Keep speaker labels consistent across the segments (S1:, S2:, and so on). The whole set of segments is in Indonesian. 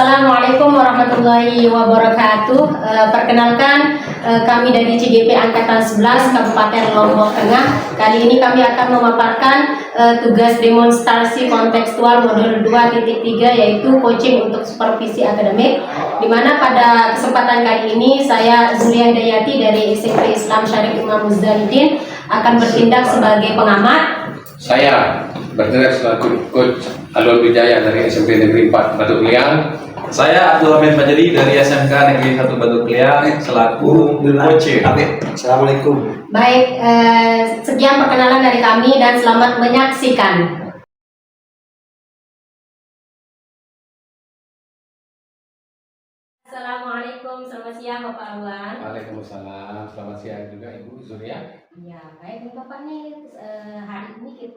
S1: Assalamualaikum warahmatullahi wabarakatuh. Perkenalkan, kami dari CGP Angkatan 11 Kabupaten Lombok Tengah. Kali ini kami akan memaparkan tugas demonstrasi kontekstual modul 2.3 yaitu coaching untuk supervisi akademik. Di mana pada kesempatan kali ini saya Zulia Hidayati dari SMP Islam Syarif Imam Muzahidin akan bertindak sebagai pengamat.
S2: Saya bertindak selaku coach Alur Wijaya dari SMP Negeri 4 Batu Kliang.
S3: Saya Abdul Hamid Majedi dari SMK Negeri 1 Batu Kliang selaku coach.
S4: Assalamualaikum.
S1: Baik, sekian perkenalan dari kami dan selamat menyaksikan. Assalamualaikum, selamat siang Bapak Alwan.
S2: Waalaikumsalam, selamat siang juga Ibu Zulia.
S1: Ya, baik nih Bapak nih, hari ini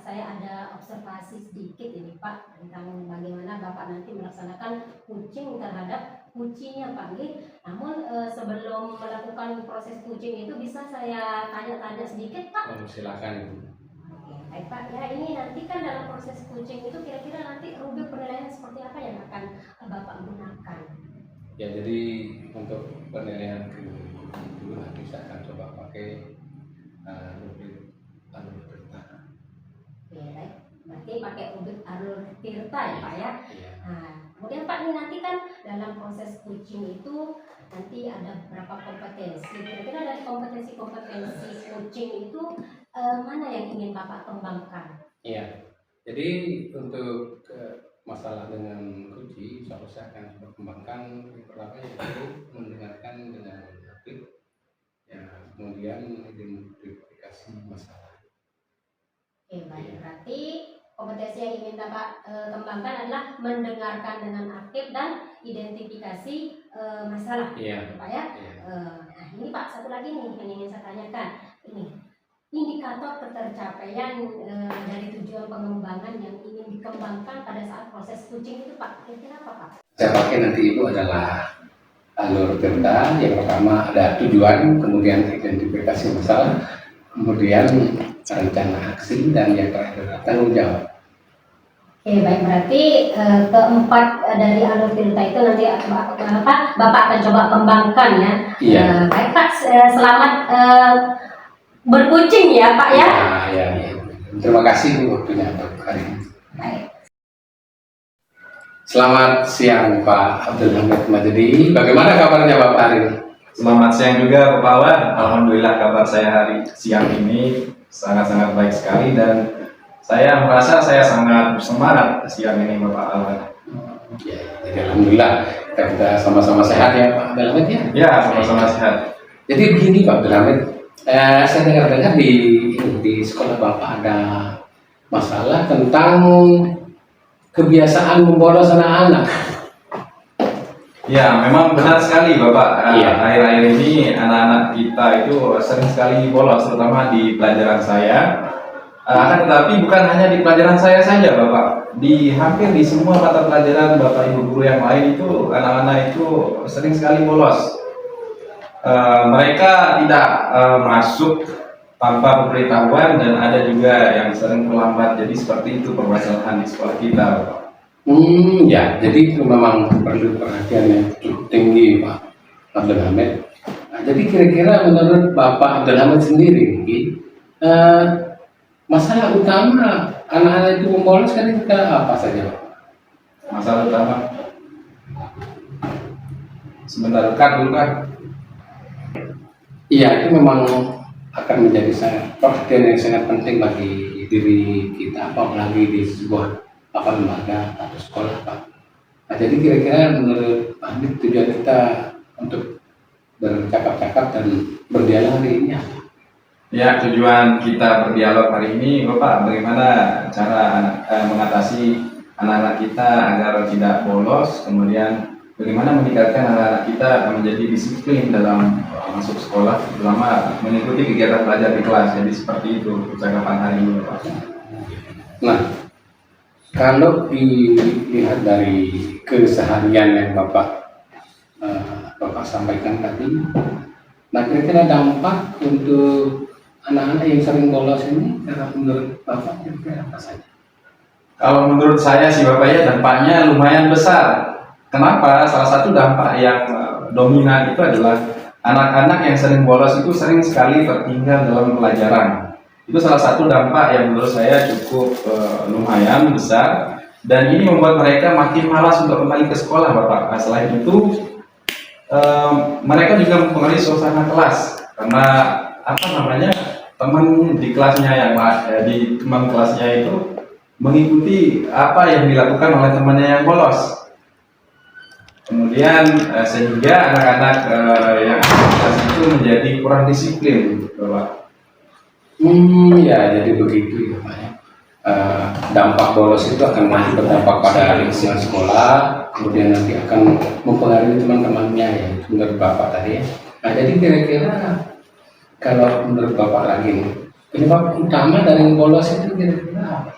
S1: saya ada observasi sedikit ini Pak tentang bagaimana Bapak nanti melaksanakan coaching terhadap kucingnya Pak nih. Namun sebelum melakukan proses coaching itu bisa saya tanya-tanya sedikit Pak?
S2: Oh, silakan Ibu.
S1: Oke, baik Pak. Ya ini nanti kan dalam proses coaching itu kira-kira nanti rubrik penilaian seperti apa yang akan Bapak gunakan?
S2: Ya, jadi untuk penilaian itu nanti saya akan coba pakai rubrik alur tirta.
S1: Oke, baik. Berarti pakai rubrik alur tirta ya Pak ya.
S2: Iya.
S1: Nah, kemudian Pak ini nanti kan dalam proses coaching itu nanti ada beberapa kompetensi. Kira-kira dari kompetensi coaching itu mana yang ingin Bapak kembangkan?
S2: Iya. Jadi untuk masalah dengan kunci, saya akan coba kembangkan yang pertama yaitu mendengarkan dengan aktif, ya, kemudian identifikasi masalah.
S1: Oke, baik. Berarti kompetensi yang ingin Bapak kembangkan adalah mendengarkan dengan aktif dan identifikasi masalah.
S2: Iya.
S1: Pak ya.
S2: Iya.
S1: Nah, ini Pak satu lagi nih yang ingin saya tanyakan. Ini indikator ketercapaian dari tujuan pengembangan yang ingin dikembangkan pada saat proses coaching itu Pak, kira-kira apa Pak?
S2: Saya pakai nanti Ibu adalah alur tirta. Yang pertama ada tujuan, kemudian identifikasi masalah, kemudian rencana aksi, dan yang terakhir adalah tanggung jawab.
S1: Oke, baik, berarti keempat dari alur tirta itu nanti Bapak akan coba kembangkan ya.
S2: Iya.
S1: Baik Pak, selamat berkucing ya Pak ya.
S2: Ya. Terima kasih Bu waktunya untuk hari ini.
S1: Baik.
S2: Selamat siang Pak Abdul Hamid Majedi. Bagaimana kabarnya Bapak hari ini?
S3: Selamat siang juga Bapak Alwan. Alhamdulillah kabar saya hari siang ini sangat-sangat baik sekali dan saya merasa saya sangat bersemangat siang ini Bapak Alwan.
S2: Ya, jadi alhamdulillah kita sama-sama sehat ya Pak Abdul Hamid ya.
S3: Ya, sama-sama sehat.
S2: Jadi begini Pak Abdul Hamid, saya dengar-dengar di sekolah Bapak ada masalah tentang kebiasaan membolos anak-anak.
S3: Ya, memang benar sekali Bapak.
S2: Iya.
S3: Akhir-akhir ini anak-anak kita itu sering sekali bolos, terutama di pelajaran saya. Akan tetapi bukan hanya di pelajaran saya saja Bapak. Hampir di semua mata pelajaran Bapak Ibu guru yang lain itu anak-anak itu sering sekali bolos. Mereka tidak masuk tanpa pemberitahuan dan ada juga yang sering terlambat. Jadi seperti itu permasalahan di sekolah kita, Bapak.
S2: Ya, jadi itu memang perlu perhatian yang cukup tinggi Pak Abdul Hamid. Nah, jadi kira-kira menurut Bapak Abdul Hamid sendiri, masalah utama anak-anak itu membolos kan kita apa saja Pak?
S3: Masalah utama. Sebentar, dulu kan.
S2: Iya, itu memang akan menjadi perhatian yang sangat penting bagi diri kita, apalagi di sebuah lembaga atau sekolah Pak. Nah, jadi kira-kira menurut Pak Hamid tujuan kita untuk bercakap-cakap dan berdialog hari ini apa?
S3: Ya, tujuan kita berdialog hari ini Bapak, bagaimana cara mengatasi anak-anak kita agar tidak bolos, kemudian bagaimana meningkatkan anak-anak kita menjadi disiplin dalam masuk sekolah, terutama mengikuti kegiatan belajar di kelas. Jadi seperti itu percakapan hari ini Bapak.
S2: Nah, kalau dilihat dari keseharian yang Bapak sampaikan tadi, nah kira-kira dampak untuk anak-anak yang sering bolos ini, menurut Bapak kira-kira apa saja?
S3: Kalau menurut saya sih Bapak ya, dampaknya lumayan besar. Kenapa? Salah satu dampak yang dominan itu adalah anak-anak yang sering bolos itu sering sekali tertinggal dalam pelajaran. Itu salah satu dampak yang menurut saya cukup lumayan besar, dan ini membuat mereka makin malas untuk kembali ke sekolah, Bapak. Nah, selain itu mereka juga mempengaruhi suasana kelas, karena apa namanya, teman di kelasnya di teman kelasnya itu mengikuti apa yang dilakukan oleh temannya yang bolos. Kemudian sehingga anak-anak yang ada di kelas itu menjadi kurang disiplin, Bapak.
S2: Ya jadi begitu ya Pak ya. Dampak bolos itu akan masih berdampak pada lingkungan sekolah, kemudian nanti akan mempengaruhi teman-temannya ya, menurut Bapak tadi ya. Nah jadi kira-kira kalau menurut Bapak lagi nih, penyebab utama dari bolos itu kira-kira apa?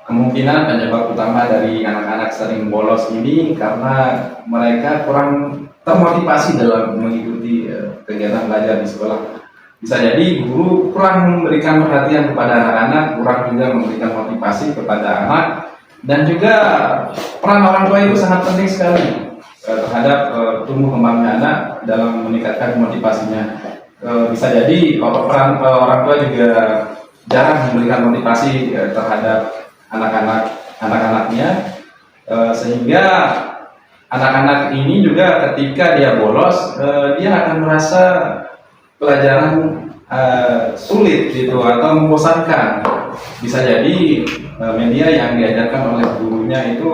S3: Kemungkinan penyebab utama dari anak-anak sering bolos ini karena mereka kurang termotivasi dalam mengikuti kegiatan belajar di sekolah. Bisa jadi guru kurang memberikan perhatian kepada anak-anak, kurang juga memberikan motivasi kepada anak, dan juga peran orang tua itu sangat penting sekali terhadap tumbuh kembangnya anak dalam meningkatkan motivasinya. Bisa jadi peran orang tua juga jarang memberikan motivasi terhadap anak-anaknya, sehingga anak-anak ini juga ketika dia bolos dia akan merasa pelajaran sulit gitu atau membosankan. Bisa jadi media yang diajarkan oleh gurunya itu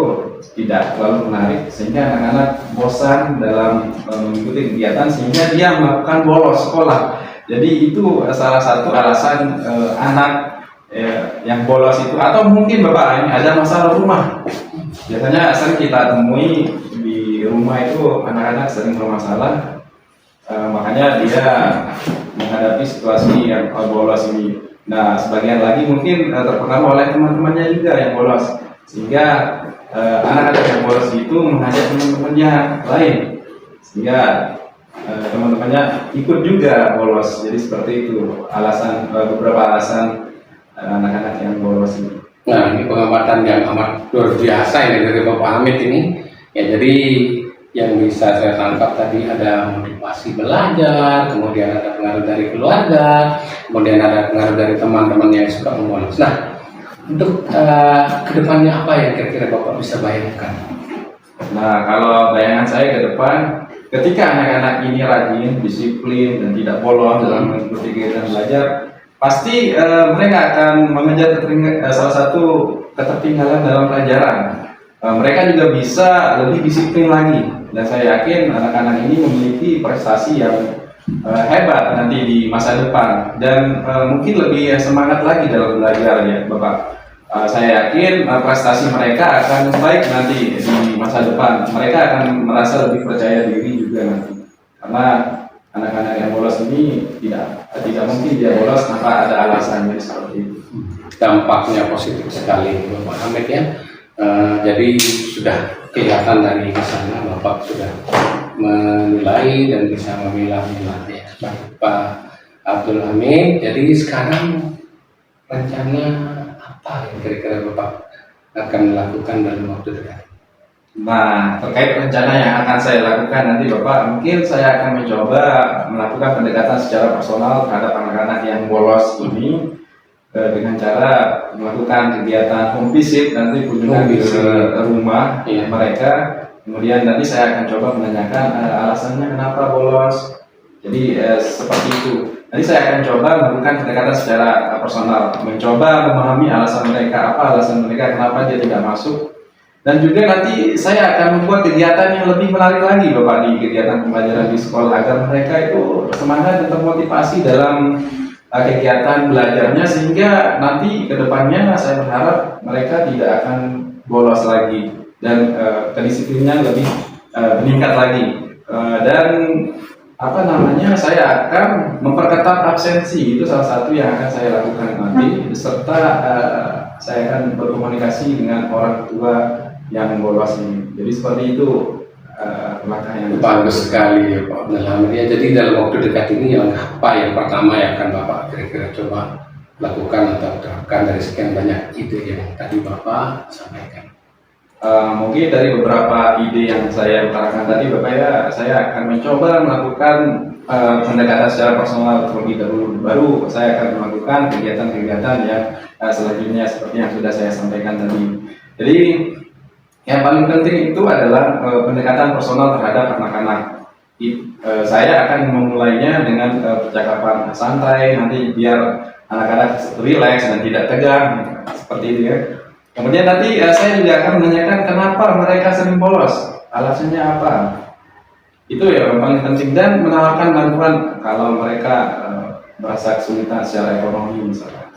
S3: tidak terlalu menarik, sehingga anak-anak bosan dalam mengikuti kegiatan, sehingga dia melakukan bolos sekolah. Jadi itu salah satu alasan anak yang bolos itu. Atau mungkin Bapak ini ada masalah rumah. Biasanya sering kita temui di rumah itu anak-anak sering bermasalah, makanya dia menghadapi situasi yang bolos ini. Nah, sebagian lagi mungkin terpengaruh oleh teman-temannya juga yang bolos, sehingga anak-anak yang bolos itu mengajak teman-temannya lain, sehingga teman-temannya ikut juga bolos. Jadi seperti itu beberapa alasan anak-anak yang bolos ini.
S2: Nah ini pengamatan yang amat luar biasa ini dari Bapak Hamid ini. Ya jadi yang bisa saya tangkap tadi ada motivasi belajar, kemudian ada pengaruh dari keluarga, kemudian ada pengaruh dari teman-teman yang suka membolos. Nah, untuk kedepannya apa yang kira-kira Bapak bisa bayangkan?
S3: Nah, kalau bayangan saya ke depan, ketika anak-anak ini rajin, disiplin, dan tidak bolos dalam mengikuti kegiatan belajar, pasti mereka akan mengejar salah satu ketertinggalan dalam pelajaran. Mereka juga bisa lebih disiplin lagi, dan saya yakin anak-anak ini memiliki prestasi yang hebat nanti di masa depan, dan mungkin lebih semangat lagi dalam belajar ya Bapak. Saya yakin prestasi mereka akan baik nanti di masa depan. Mereka akan merasa lebih percaya diri juga nanti, karena anak-anak yang bolos ini tidak mungkin dia bolos tanpa ada alasannya seperti itu.
S2: Dampaknya positif sekali Bapak Hamid ya. Jadi sudah kelihatan dari sana Bapak sudah menilai dan bisa memilah-milah ya. Baik Pak Abdul Hamid, jadi sekarang rencana apa yang kira-kira Bapak akan melakukan dalam waktu dekat?
S3: Nah, terkait rencana yang akan saya lakukan nanti Bapak, mungkin saya akan mencoba melakukan pendekatan secara personal terhadap anak-anak yang bolos ini, dengan cara melakukan kegiatan home visit, nanti kunjungan ke rumah mereka. Kemudian nanti saya akan coba menanyakan alasannya kenapa bolos. Jadi seperti itu. Nanti saya akan coba melakukan pendekatan secara personal, mencoba memahami alasan mereka, apa alasan mereka kenapa dia tidak masuk. Dan juga nanti saya akan membuat kegiatan yang lebih menarik lagi Bapak di kegiatan pembelajaran di sekolah, agar mereka itu semangat dan termotivasi dalam kegiatan belajarnya, sehingga nanti kedepannya saya berharap mereka tidak akan bolos lagi, dan kedisiplinnya lebih meningkat lagi. Dan saya akan memperketat absensi, itu salah satu yang akan saya lakukan nanti, serta saya akan berkomunikasi dengan orang tua yang bolos ini. Jadi seperti itu langkah yang
S2: bagus sekali ya Pak Abdul Hamid ya. Jadi dalam waktu dekat ini yang apa yang pertama yang akan Bapak kira-kira coba lakukan atau terapkan dari sekian banyak ide yang tadi Bapak sampaikan?
S3: Mungkin dari beberapa ide yang saya utarakan tadi Bapak ya, saya akan mencoba melakukan pendekatan secara personal terlebih dahulu. Baru saya akan melakukan kegiatan-kegiatan yang selanjutnya seperti yang sudah saya sampaikan tadi. Jadi yang paling penting itu adalah pendekatan personal terhadap anak-anak. Saya akan memulainya dengan percakapan santai, nanti biar anak-anak rileks dan tidak tegang, seperti itu ya. Kemudian nanti saya juga akan menanyakan kenapa mereka sering bolos, alasannya apa. Itu ya yang paling penting, dan menawarkan bantuan kalau mereka merasa kesulitan secara ekonomi misalnya.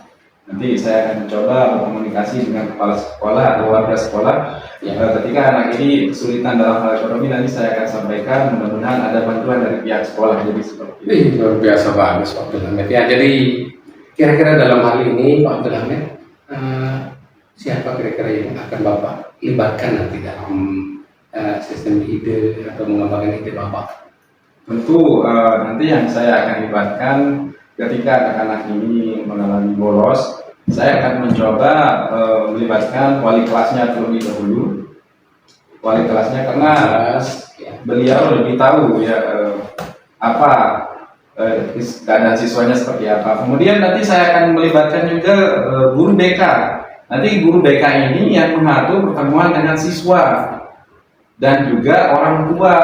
S3: Nanti saya akan coba berkomunikasi dengan kepala sekolah atau warga sekolah. Ketika anak ini kesulitan dalam hal ekonomi, nanti saya akan sampaikan, mudah-mudahan ada bantuan dari pihak sekolah. Jadi seperti itu.
S2: Luar biasa bagus Pak Abdul Hamid. Ya, jadi kira-kira dalam hal ini Pak Abdul Hamid, siapa kira-kira yang akan Bapak libatkan nanti dalam sistem ide atau mengembangkan ide Bapak?
S3: Tentu nanti yang saya akan libatkan ketika anak-anak ini mengalami bolos, saya akan mencoba melibatkan wali kelasnya terlebih dahulu. Wali kelasnya karena beliau lebih tahu ya apa keadaan siswanya seperti apa. Kemudian nanti saya akan melibatkan juga guru BK. Nanti guru BK ini yang mengatur pertemuan dengan siswa dan juga orang tua,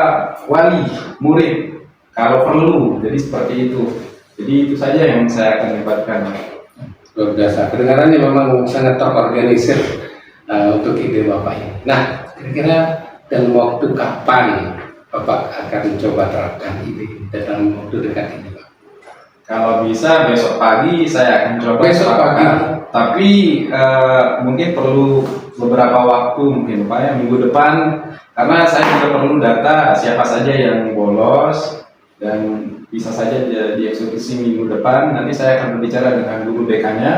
S3: wali, murid kalau perlu. Jadi seperti itu. Jadi itu saja yang saya akan libatkan.
S2: Luar biasa. Kedengarannya memang sangat terorganisir untuk ide Bapak ini. Nah, kira-kira dalam waktu kapan Bapak akan coba terapkan ide dalam waktu dekat ini, Pak?
S3: Kalau bisa besok pagi saya akan coba
S2: Besok pagi.
S3: Tapi mungkin perlu beberapa waktu mungkin Pak ya, minggu depan, karena saya juga perlu data siapa saja yang bolos dan bisa saja dieksekusi minggu depan. Nanti saya akan berbicara dengan guru BK-nya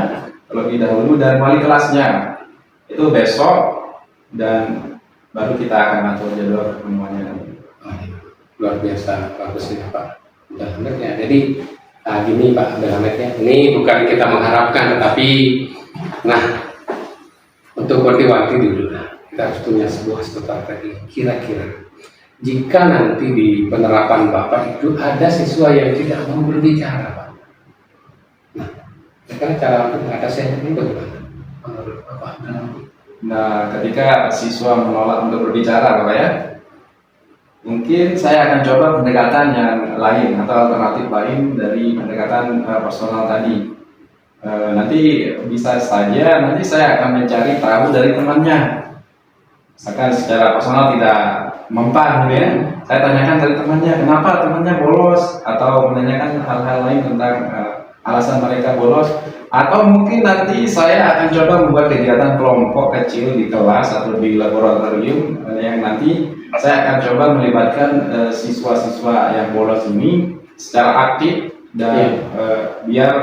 S3: terlebih dahulu dan wali kelasnya itu besok, dan baru kita akan atur jadwal pertemuannya.
S2: Luar biasa bagusnya Pak Abdul Hamid ya. Jadi gini Pak Abdul Hamid ya, ini bukan kita mengharapkan, tetapi untuk wanti-wanti dulu kita harus punya sebuah strategi. Kira-kira jika nanti di penerapan Bapak itu ada siswa yang tidak mau berbicara, Pak. Kira-kira cara untuk mengatasi ini bagaimana menurut Bapak?
S3: Nah, ketika siswa menolak untuk berbicara Bapak ya, mungkin saya akan coba pendekatan yang lain atau alternatif lain dari pendekatan personal tadi. Nanti bisa saja nanti saya akan mencari tahu dari temannya. Misalkan secara personal tidak mempan ya, saya tanyakan dari temannya kenapa temannya bolos, atau menanyakan hal-hal lain tentang alasan mereka bolos. Atau mungkin nanti saya akan coba membuat kegiatan kelompok kecil di kelas atau di laboratorium yang nanti saya akan coba melibatkan siswa-siswa yang bolos ini secara aktif dan biar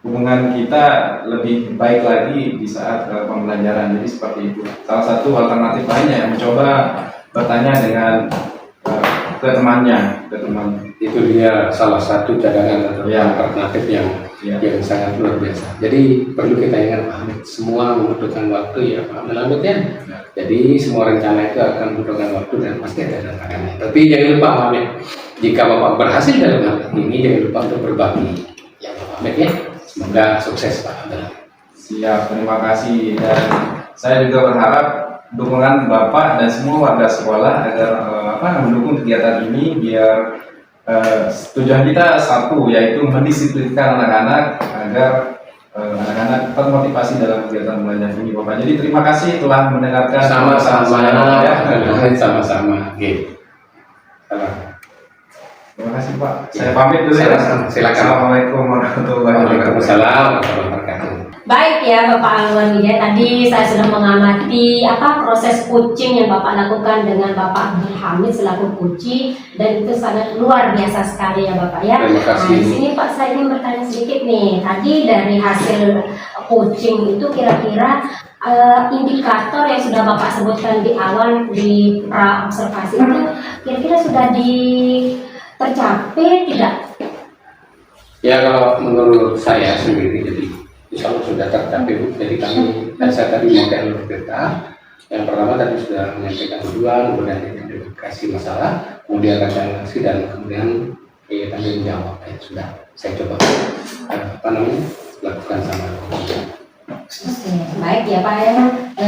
S3: hubungan kita lebih baik lagi di saat pembelajaran. Jadi seperti itu. Salah satu alternatif lainnya yang mencoba bertanya dengan ke temannya.
S2: Itu dia salah satu cadangan atau alternatif yang sangat luar biasa. Jadi perlu kita ingat Pak Hamid, semua membutuhkan waktu ya Pak Hamid ya. Jadi semua rencana itu akan membutuhkan waktu dan pasti ada tantangannya. Tapi jangan lupa Pak Hamid, jika Bapak berhasil dalam hal ini, jangan lupa untuk berbagi ya Pak Hamid ya. Semoga sukses Pak Hamid.
S3: Siap, terima kasih. Dan saya juga berharap dukungan Bapak dan semua warga sekolah agar mendukung kegiatan ini, biar tujuan kita satu, yaitu mendisiplinkan anak-anak agar anak-anak termotivasi dalam kegiatan belajar ini Bapak. Jadi terima kasih telah mendengarkan.
S2: Sama-sama ya. Sama-sama. Oke.
S3: Terima kasih Pak. Saya pamit dulu ya.
S2: Silakan.
S3: Assalamualaikum warahmatullahi wabarakatuh.
S2: Waalaikumsalam warahmatullahi wabarakatuh.
S1: Baik ya Bapak Alwan Widya, tadi saya sudah mengamati proses coaching yang Bapak lakukan dengan Bapak Abdul Hamid selaku coach, dan itu sangat luar biasa sekali ya Bapak ya.
S2: Terima kasih.
S1: Nah, di sini Pak saya ingin bertanya sedikit nih. Tadi dari hasil coaching itu kira-kira indikator yang sudah Bapak sebutkan di awal di pra observasi itu kira-kira sudah tercapai tidak?
S2: Ya kalau menurut saya sendiri, jadi insya Allah sudah tercapai Bu. Jadi kami, saya tadi menyampaikan berita. Yang pertama tadi sudah menyampaikan tujuan, kemudian identifikasi masalah, kemudian rekomendasi dan kemudian tanggung jawab. Ya, sudah saya coba lakukan sama.
S1: Oke, baik ya Pak ya.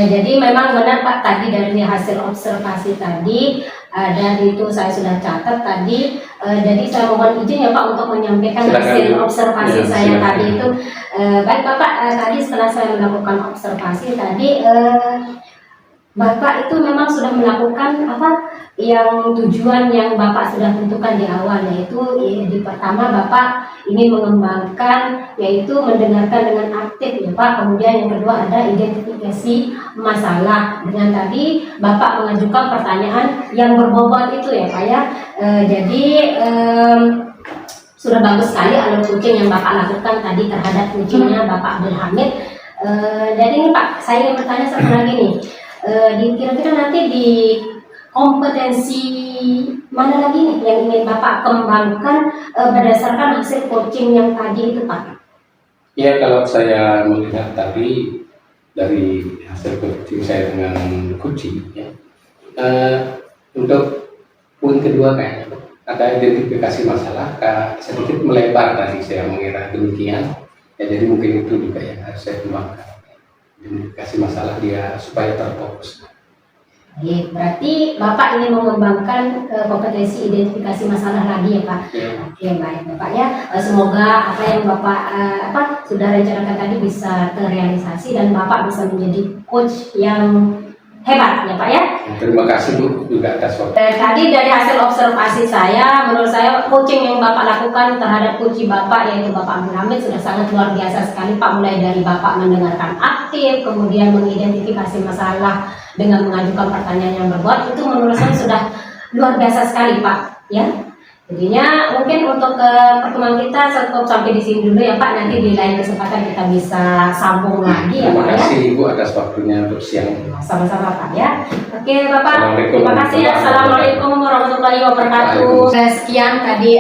S1: Jadi memang benar Pak tadi dari hasil observasi tadi dan itu saya sudah catat tadi. Jadi saya mohon izin ya Pak untuk menyampaikan
S2: Silakan.
S1: hasil observasi
S2: Ya,
S1: saya
S2: silakan.
S1: tadi itu. Baik Bapak, tadi setelah saya melakukan observasi tadi, Bapak itu memang sudah melakukan apa yang tujuan yang Bapak sudah tentukan di awal, yaitu di pertama Bapak ini mengembangkan yaitu mendengarkan dengan aktif ya Pak. Kemudian yang kedua ada identifikasi masalah, dengan tadi Bapak mengajukan pertanyaan yang berbobot itu ya Pak ya. Jadi sudah bagus sekali alur coaching yang Bapak lakukan tadi terhadap kucingnya Bapak Abdul Hamid. Jadi ini Pak, saya ingin bertanya satu lagi nih. Kira-kira nanti di kompetensi mana lagi nih yang ingin Bapak kembangkan berdasarkan hasil coaching yang tadi itu Pak?
S2: Ya, kalau saya melihat tadi dari hasil coaching saya dengan kucing, ya, untuk poin kedua kayaknya ada identifikasi masalah, sedikit melebar tadi saya mengira demikian. Ya, jadi mungkin itu juga yang harus saya kembangkan. Identifikasi masalah dia supaya terfokus.
S1: Baik, berarti Bapak ingin mengembangkan kompetensi identifikasi masalah lagi ya Pak?
S2: Ya.
S1: Oke, baik Bapak ya. Semoga apa yang Bapak sudah rencanakan tadi bisa terrealisasi dan Bapak bisa menjadi coach yang hebat ya Pak ya.
S2: Terima kasih Bu juga atas waktu.
S1: Tadi dari hasil observasi saya, menurut saya coaching yang Bapak lakukan terhadap kunci Bapak yaitu Bapak Abdul Hamid sudah sangat luar biasa sekali Pak. Mulai dari Bapak mendengarkan aktif, kemudian mengidentifikasi masalah dengan mengajukan pertanyaan yang berbobot, itu menurut saya sudah luar biasa sekali Pak ya. Jadinya mungkin untuk pertemuan kita cukup sampai di sini dulu ya Pak. Nanti di lain kesempatan kita bisa sambung lagi ya
S2: Terima
S1: Pak ya.
S2: kasih Ibu atas waktunya untuk siang.
S1: Sama-sama Pak ya. Oke Bapak,
S2: Assalamualaikum.
S1: terima kasih. Assalamualaikum warahmatullahi wabarakatuh. Sekian tadi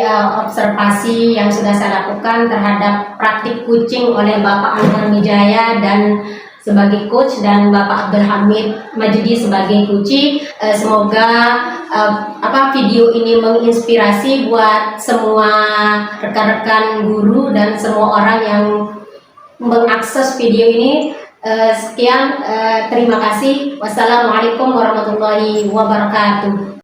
S1: observasi yang sudah saya lakukan terhadap praktik kucing oleh Bapak Anwar Wijaya dan sebagai coach dan Bapak Abdul Hamid Majidi sebagai coach. Semoga video ini menginspirasi buat semua rekan-rekan guru dan semua orang yang mengakses video ini. Sekian, terima kasih. Wassalamualaikum warahmatullahi wabarakatuh.